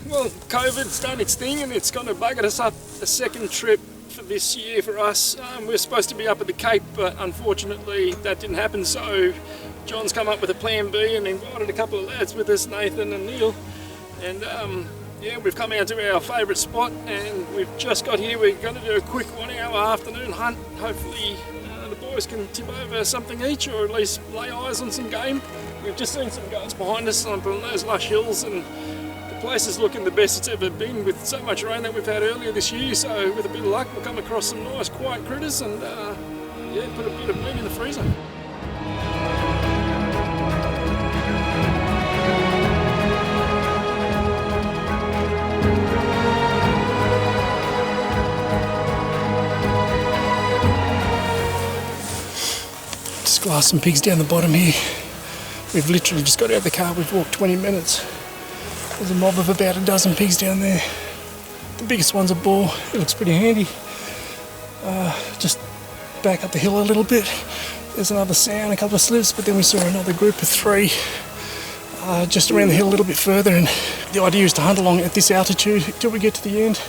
Well, COVID's done its thing and it's kind of buggered us up a second trip for this year for us. We're supposed to be up at the Cape, but unfortunately that didn't happen, so John's come up with a plan B and invited a couple of lads with us, Nathan and Neil. And yeah, we've come out to our favourite spot and we've just got here. We're going to do a quick 1 hour afternoon hunt. Hopefully the boys can tip over something each, or at least lay eyes on some game. We've just seen some guns behind us on those lush hills, and the place is looking the best it's ever been with so much rain that we've had earlier this year. So with a bit of luck we'll come across some nice quiet critters and yeah, put a bit of meat in the freezer. Just glass some pigs down the bottom here. We've literally just got out of the car, we've walked 20 minutes. There's a mob of about a dozen pigs down there. The biggest one's a boar, it looks pretty handy. Just back up the hill a little bit, there's another sound, a couple of slips, but then we saw another group of 3 just around the hill a little bit further, and the idea is to hunt along at this altitude till we get to the end,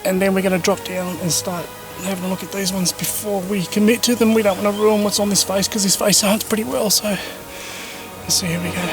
and then we're going to drop down and start having a look at these ones before we commit to them. We don't want to ruin what's on this face because this face hunts pretty well, so let's see, here we go.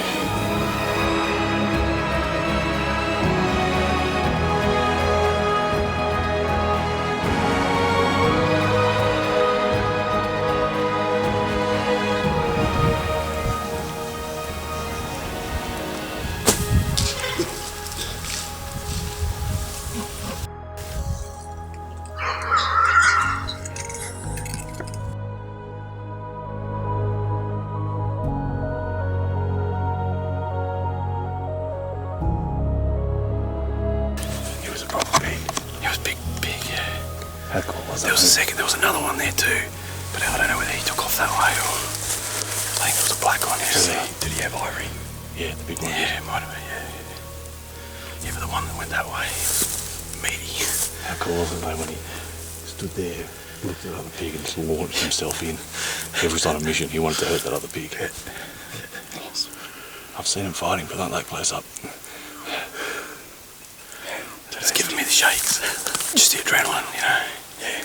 How cool was that? There was another one there too, but I don't know whether he took off that way or I think there was a black one. Did he have ivory? Yeah, the big one. Yeah, it might have been, yeah. Yeah, but the one that went that way was meaty. How cool was it though when he stood there, looked at the other pig and just launched himself in. Every was on a mission, he wanted to hurt that other pig. Awesome. I've seen him fighting, but not that close up. It's giving me the shakes. Just the adrenaline, you know. Yeah.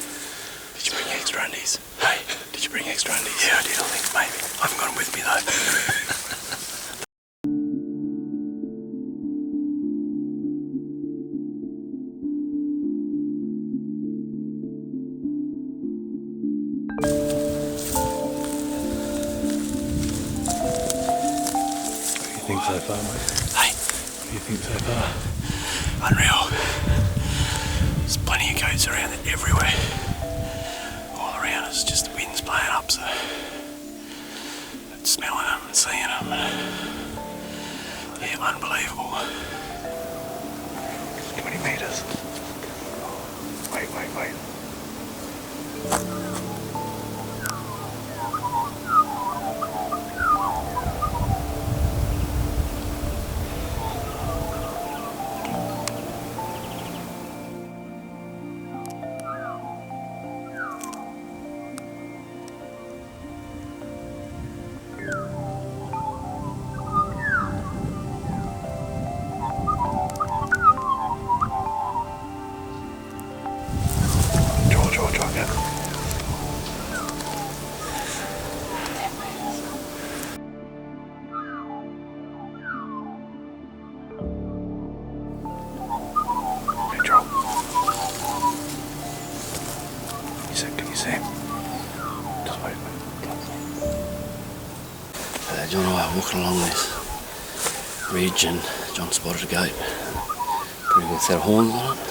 Did you bring extra undies? Hey? Did you bring extra undies? Yeah, I did, I think, maybe. I haven't got them with me though. What do you think so far, mate? Hey? What do you think so far? Unreal. There's plenty of goats around it everywhere. All around us, just the wind's blowing up, so smelling them and seeing them. Yeah, unbelievable. 20 metres. Wait. Can you see him? Just wait. John and I were walking along this ridge and John spotted a goat. Pretty good set of horns on it.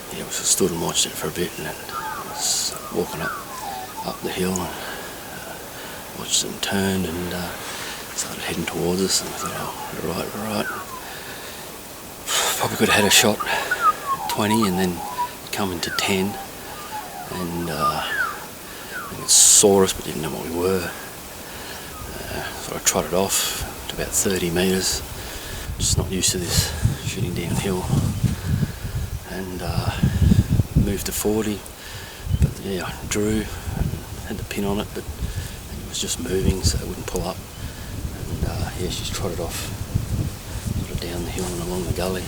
And yeah, we just stood and watched it for a bit, and then was walking up the hill and watched them turn and started heading towards us, and we thought, oh, we're right. Probably could have had a shot at 20 and then come into 10, and I think it saw us but didn't know what we were. So I trotted off to about 30 metres, just not used to this shooting downhill, and moved to 40, but yeah, I drew and had the pin on it, but it was just moving so it wouldn't pull up, and yeah, she's trotted off sort of down the hill and along the gully.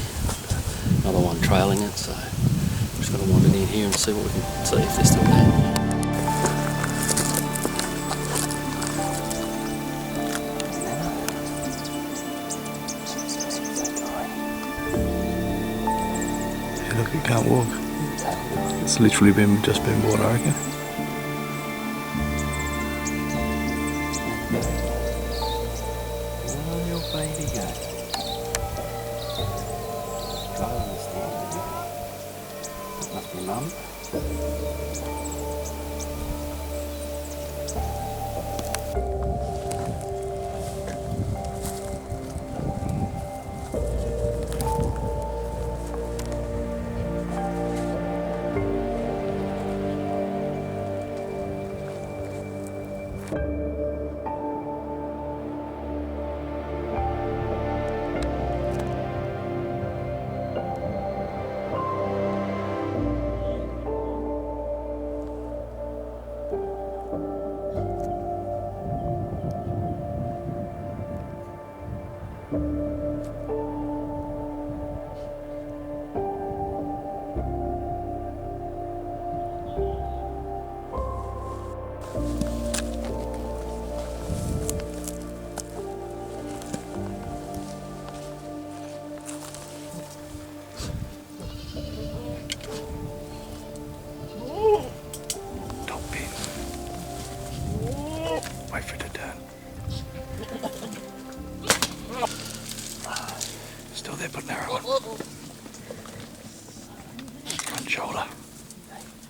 Another one trailing it, so we're just going to wander in here and see what we can see if they're still there. Look, he can't walk. It's literally just been bought, I reckon. Oh, your baby go. Try to understand it. That must be mum. Wait for it to turn. Still there, but narrow one. Front shoulder.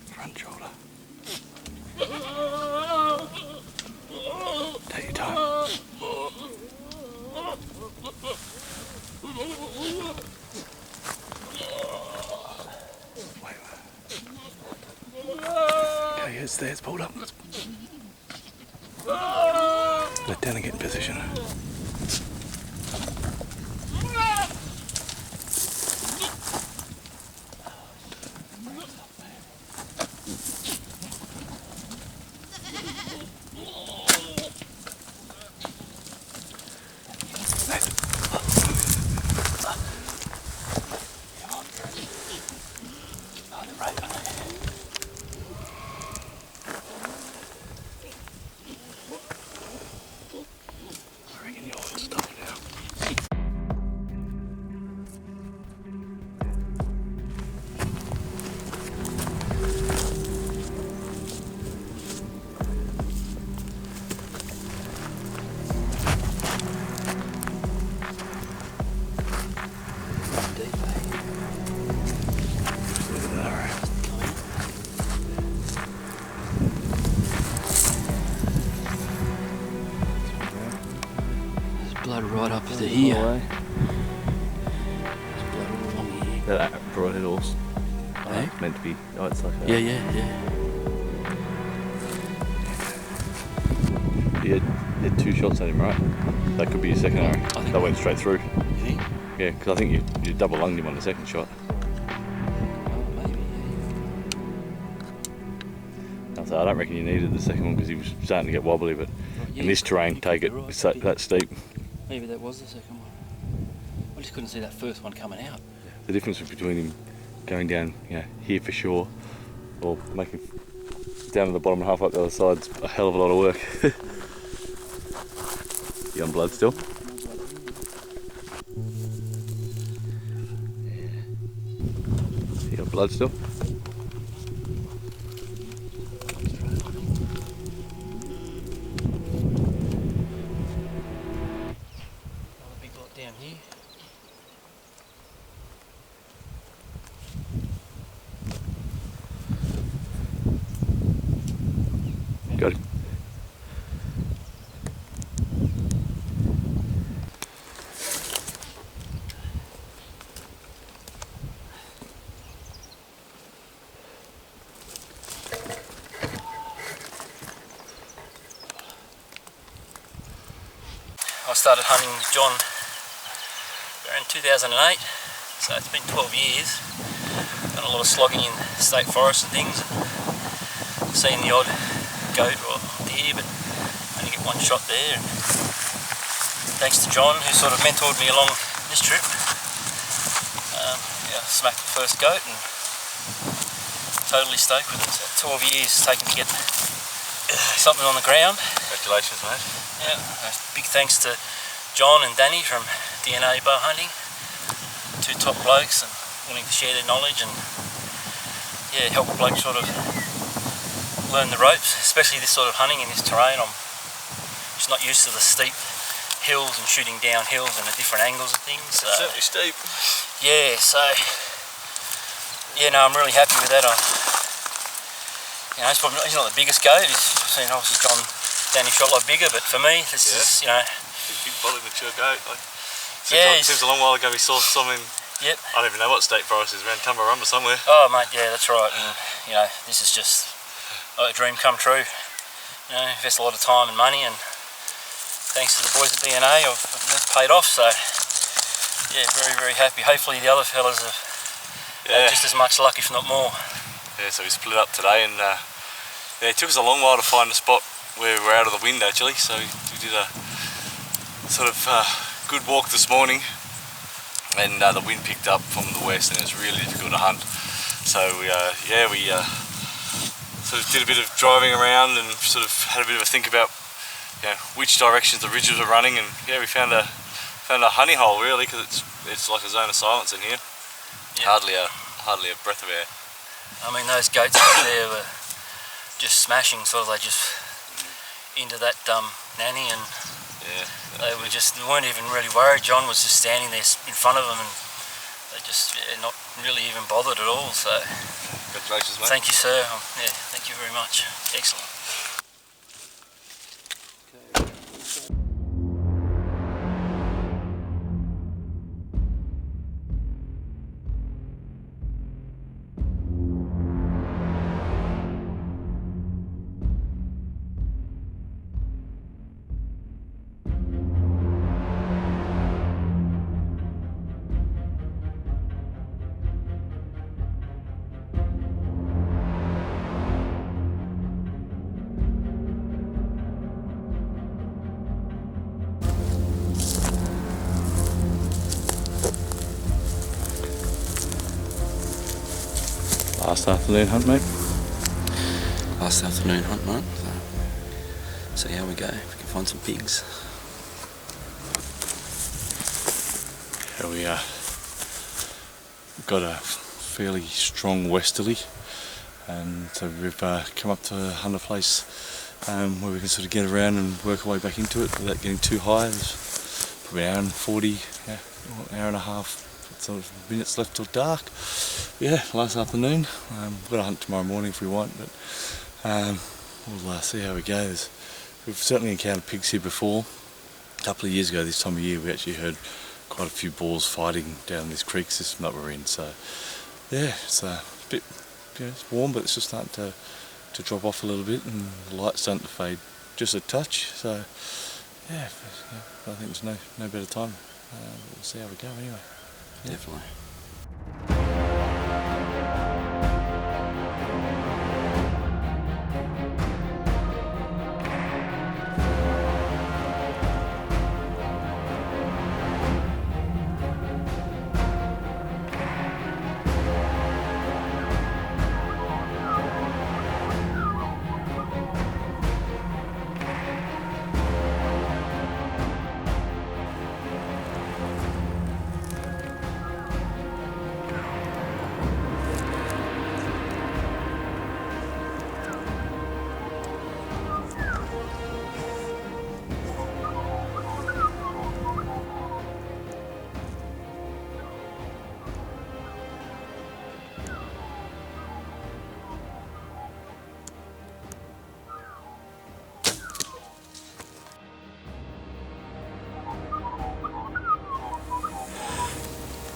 Front shoulder. Take your time. Wait. Okay, it's there, it's pulled up. Let down and get in position. Blood right up to here. There's blood all along here. That broadhead horse. Eh? Meant to be. Oh, it's like that. Yeah. You had 2 shots at him, right? That could be your second arrow. That went straight through. You think? Yeah, because I think you double lunged him on the second shot. Oh, maybe, yeah. I don't reckon you needed the second one because he was starting to get wobbly, but Yeah, in this terrain, take it. right, It's that steep. Maybe that was the second one. I just couldn't see that first one coming out. The difference between him going down, here for sure, or making down to the bottom and half up the other side's a hell of a lot of work. You on blood still? You got blood still? Another big lot down here. Got it. I started hunting with John around 2008, so it's been 12 years. Done a lot of slogging in state forests and things, seen the odd goat or deer, but only get one shot there. And thanks to John, who sort of mentored me along this trip, Yeah, smacked the first goat and totally stoked with it. So 12 years taken to get something on the ground. Congratulations, mate. Yeah, big thanks to John and Danny from DNA Bowhunting, two top blokes and willing to share their knowledge and yeah, help a bloke sort of learn the ropes, especially this sort of hunting in this terrain. I'm just not used to the steep hills and shooting down hills and the different angles and things. So, It's certainly steep. yeah, so yeah, no, I'm really happy with that. He's probably he's not the biggest goat. I've seen obviously John, Danny shot a lot bigger, but for me, this is Big body, mature goat. Seems a long while ago we saw some in. Yep. I don't even know what state forest is, around Tumbarumba somewhere. Oh mate, yeah, that's right. And this is just a dream come true. Invest a lot of time and money, and thanks to the boys at DNA, it's paid off. So yeah, very very happy. Hopefully the other fellas have just as much luck, if not more. Yeah, so we split up today, and it took us a long while to find a spot where we were out of the wind actually. So we did a sort of good walk this morning, and the wind picked up from the west, and it's really difficult to hunt. So we sort of did a bit of driving around and sort of had a bit of a think about which directions the ridges were running, and yeah, we found a honey hole really, because it's like a zone of silence in here. Yeah. Hardly a breath of air. I mean, those goats up there were just smashing, sort of. They just into that nanny, and they weren't even really worried. John was just standing there in front of them, and they just not really even bothered at all. So congratulations, mate. Thank you, sir. Thank you very much. Excellent. Last afternoon hunt, mate. Last afternoon hunt, mate. So see how we go. If we can find some pigs. Yeah, we got a fairly strong westerly, and so we've come up to hunt a place where we can sort of get around and work our way back into it without getting too high. There's probably an hour and 40, an hour and a half sort of minutes left till dark. Yeah, last afternoon. We've got to hunt tomorrow morning if we want, but we'll see how it goes. We've certainly encountered pigs here before. A couple of years ago this time of year we actually heard quite a few bulls fighting down this creek system that we're in. So yeah, it's a bit, it's warm, but it's just starting to drop off a little bit, and the light's starting to fade just a touch. So yeah, I think there's no better time. We'll see how we go anyway. Yeah. Definitely.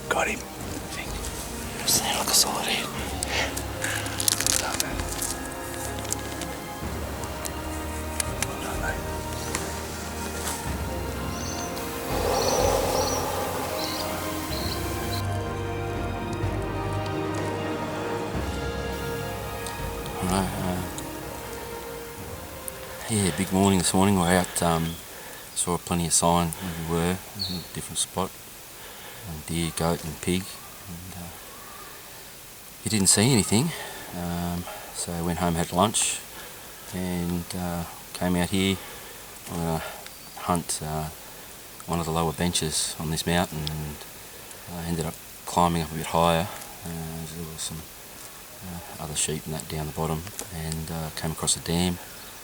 Got him. Doesn't sound like a solid hit. Yeah, big morning this morning. We're out, saw plenty of sign where we were, in a different spot. Deer, goat and pig. And he didn't see anything, so I went home, had lunch, and came out here on a hunt one of the lower benches on this mountain, and I ended up climbing up a bit higher. There was some other sheep and that down the bottom, and came across a dam,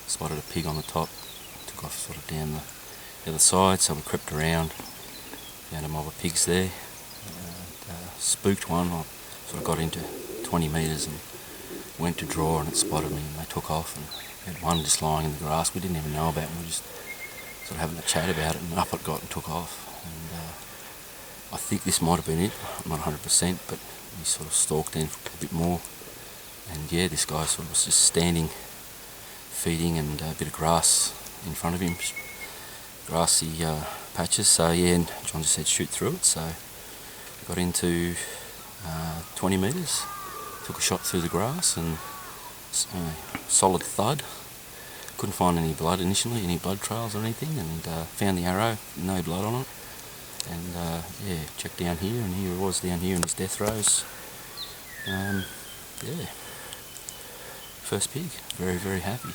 spotted a pig on the top, took off sort of down the other side, so we crept around, found a mob of pigs there, and, spooked one. I sort of got into 20 metres and went to draw, and it spotted me, and they took off, and we had one just lying in the grass we didn't even know about, and we were just sort of having a chat about it, and up it got and took off. And I think this might have been it, I'm not 100%, but he sort of stalked in for a bit more, and yeah, this guy sort of was just standing, feeding, and a bit of grass in front of him, grassy patches. So yeah, and John just said shoot through it, so got into 20 metres, took a shot through the grass, and solid thud. Couldn't find any blood initially, any blood trails or anything, and found the arrow, no blood on it, and yeah, checked down here, and here it was down here in his death throes. Yeah, first pig, very, very happy.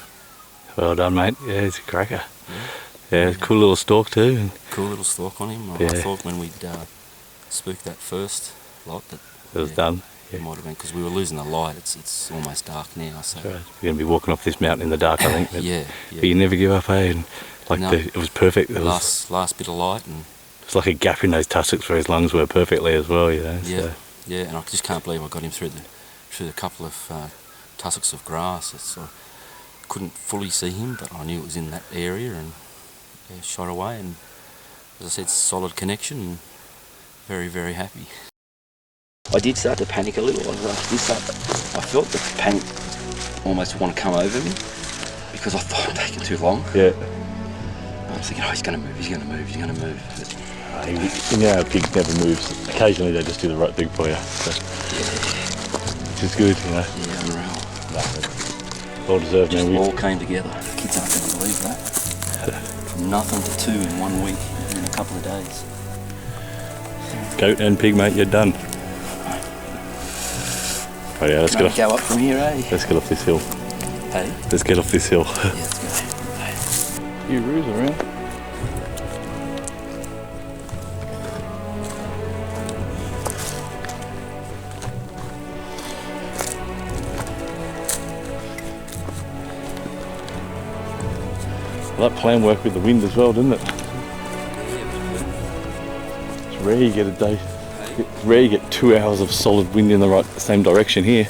Well done, mate. Yeah, it's a cracker. Yeah, cool little stalk too. And cool little stalk on him. Yeah. I thought when we'd spooked that first lot that it was done. It might have been because we were losing the light. It's almost dark now. So That's right. You're going to be walking off this mountain in the dark, I think. But, yeah. But you never give up, eh? And like No. it was perfect. It last bit of light, and was like a gap in those tussocks where his lungs were perfectly as well, you know. yeah, So. yeah. And I just can't believe I got him through the couple of tussocks of grass. I couldn't fully see him, but I knew it was in that area, and yeah, shot away. And as I said, solid connection, and very, very happy. I did start to panic a little. I felt the panic almost want to come over me because I thought I'm taking too long. Yeah. I was thinking, oh, he's going to move, he's going to move, he's going to move. You know how a pig never moves. Occasionally they just do the right thing for you. So. Which is good, you know. Yeah, unreal. Well deserved, Just man. all came together. The kids aren't going to believe that. From nothing to 2 in 1 week, in a couple of days. Goat and pig, mate, you're done. Right, yeah, let's Go up from here, eh? Let's get off this hill. Hey? Let's get off this hill. Yeah, let's go. Few roos around. Well, that plan worked with the wind as well, didn't it? It's rare you get a day. It's rare you get 2 hours of solid wind in the same direction here.